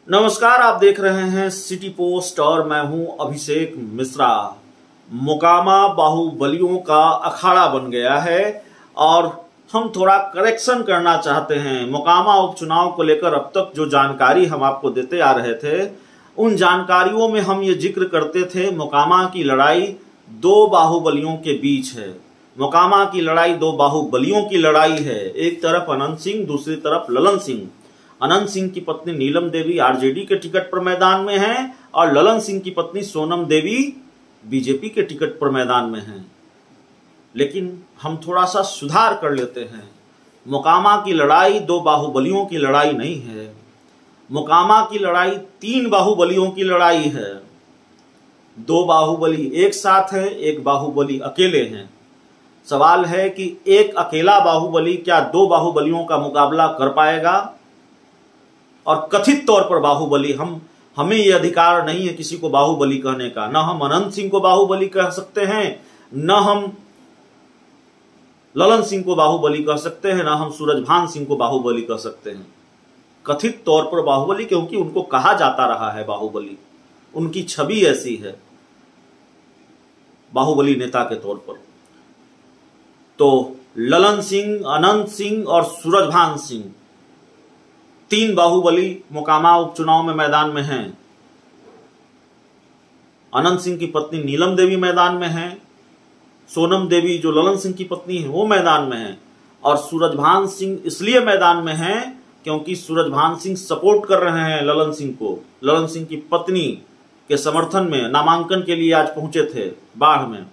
नमस्कार, आप देख रहे हैं सिटी पोस्ट और मैं हूं अभिषेक मिश्रा। मोकामा बाहुबलियों का अखाड़ा बन गया है और हम थोड़ा करेक्शन करना चाहते हैं। मोकामा उपचुनाव को लेकर अब तक जो जानकारी हम आपको देते आ रहे थे, उन जानकारियों में हम ये जिक्र करते थे मोकामा की लड़ाई दो बाहुबलियों के बीच है। मोकामा की लड़ाई दो बाहुबलियों की लड़ाई है। एक तरफ अनंत सिंह, दूसरी तरफ ललन सिंह। अनंत सिंह की पत्नी नीलम देवी आरजेडी के टिकट पर मैदान में हैं और ललन सिंह की पत्नी सोनम देवी बीजेपी के टिकट पर मैदान में हैं। लेकिन हम थोड़ा सा सुधार कर लेते हैं। मोकामा की लड़ाई दो बाहुबलियों की लड़ाई नहीं है। मोकामा की लड़ाई तीन बाहुबलियों की लड़ाई है। दो बाहुबली एक साथ है, एक बाहुबली अकेले हैं। सवाल है कि एक अकेला बाहुबली क्या दो बाहुबलियों का मुकाबला कर पाएगा? और कथित तौर पर बाहुबली, हमें यह अधिकार नहीं है किसी को बाहुबली कहने का। न हम अनंत सिंह को बाहुबली कह सकते हैं, न हम ललन सिंह को बाहुबली कह सकते हैं, न हम सूरजभान सिंह को बाहुबली कह सकते हैं। कथित तौर पर बाहुबली, क्योंकि उनको कहा जाता रहा है बाहुबली, उनकी छवि ऐसी है बाहुबली नेता के तौर पर। तो ललन सिंह, अनंत सिंह और सूरजभान सिंह, तीन बाहुबली मोकामा उपचुनाव में मैदान में हैं। अनंत सिंह की पत्नी नीलम देवी मैदान में हैं। सोनम देवी जो ललन सिंह की पत्नी है वो मैदान में है। और सूरजभान सिंह इसलिए मैदान में हैं क्योंकि सूरजभान सिंह सपोर्ट कर रहे हैं ललन सिंह को। ललन सिंह की पत्नी के समर्थन में नामांकन के लिए आज पहुंचे थे बाढ़ में।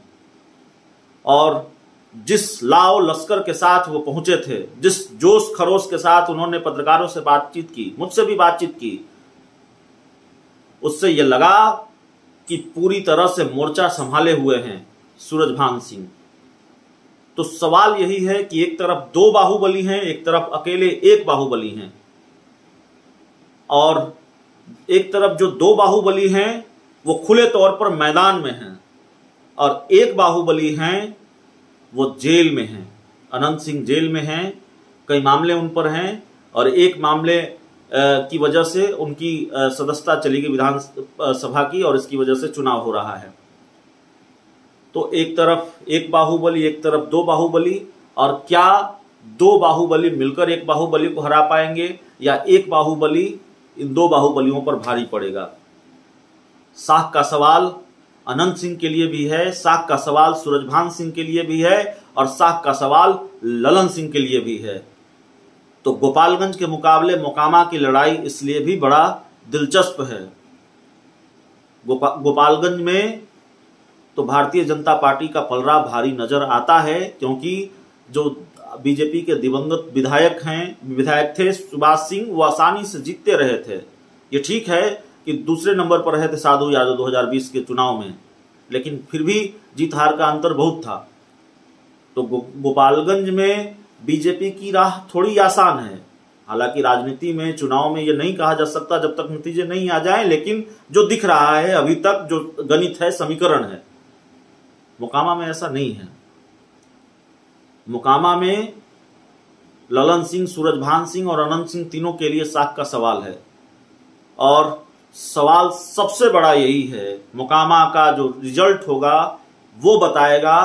और जिस लाव लश्कर के साथ वो पहुंचे थे, जिस जोश खरोश के साथ उन्होंने पत्रकारों से बातचीत की, मुझसे भी बातचीत की, उससे ये लगा कि पूरी तरह से मोर्चा संभाले हुए हैं सूरजभान सिंह। तो सवाल यही है कि एक तरफ दो बाहुबली हैं, एक तरफ अकेले एक बाहुबली हैं। और एक तरफ जो दो बाहुबली हैं वो खुले तौर पर मैदान में हैं और एक बाहुबली हैं वो जेल में हैं। अनंत सिंह जेल में हैं, कई मामले उन पर हैं और एक मामले की वजह से उनकी सदस्यता चली गई विधानसभा की और इसकी वजह से चुनाव हो रहा है। तो एक तरफ एक बाहुबली, एक तरफ दो बाहुबली। और क्या दो बाहुबली मिलकर एक बाहुबली को हरा पाएंगे या एक बाहुबली इन दो बाहुबलियों पर भारी पड़ेगा? साख का सवाल अनंत सिंह के लिए भी है, साख का सवाल सूरजभान सिंह के लिए भी है और साख का सवाल ललन सिंह के लिए भी है। तो गोपालगंज के मुकाबले मोकामा की लड़ाई इसलिए भी बड़ा दिलचस्प है। गोपालगंज में तो भारतीय जनता पार्टी का पलड़ा भारी नजर आता है, क्योंकि जो बीजेपी के दिवंगत विधायक थे सुभाष सिंह, वो आसानी से जीतते रहे थे। ये ठीक है कि दूसरे नंबर पर रहे थे साधु यादव 2020 के चुनाव में, लेकिन फिर भी जीत हार का अंतर बहुत था। तो गोपालगंज में बीजेपी की राह थोड़ी आसान है। हालांकि राजनीति में, चुनाव में ये नहीं कहा जा सकता जब तक नतीजे नहीं आ जाए, लेकिन जो दिख रहा है अभी तक, जो गणित है, समीकरण है, मोकामा में ऐसा नहीं है। मोकामा में ललन सिंह, सूरजभान सिंह और अनंत सिंह तीनों के लिए साख का सवाल है। और सवाल सबसे बड़ा यही है, मोकामा का जो रिजल्ट होगा वो बताएगा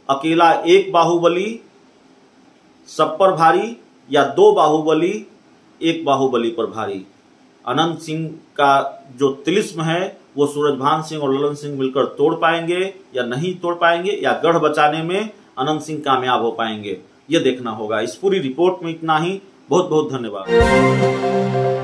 अकेला एक बाहुबली सब पर भारी या दो बाहुबली एक बाहुबली पर भारी। अनंत सिंह का जो तिलिस्म है वो सूरजभान सिंह और ललन सिंह मिलकर तोड़ पाएंगे या नहीं तोड़ पाएंगे, या गढ़ बचाने में अनंत सिंह कामयाब हो पाएंगे, ये देखना होगा। इस पूरी रिपोर्ट में इतना ही। बहुत बहुत धन्यवाद।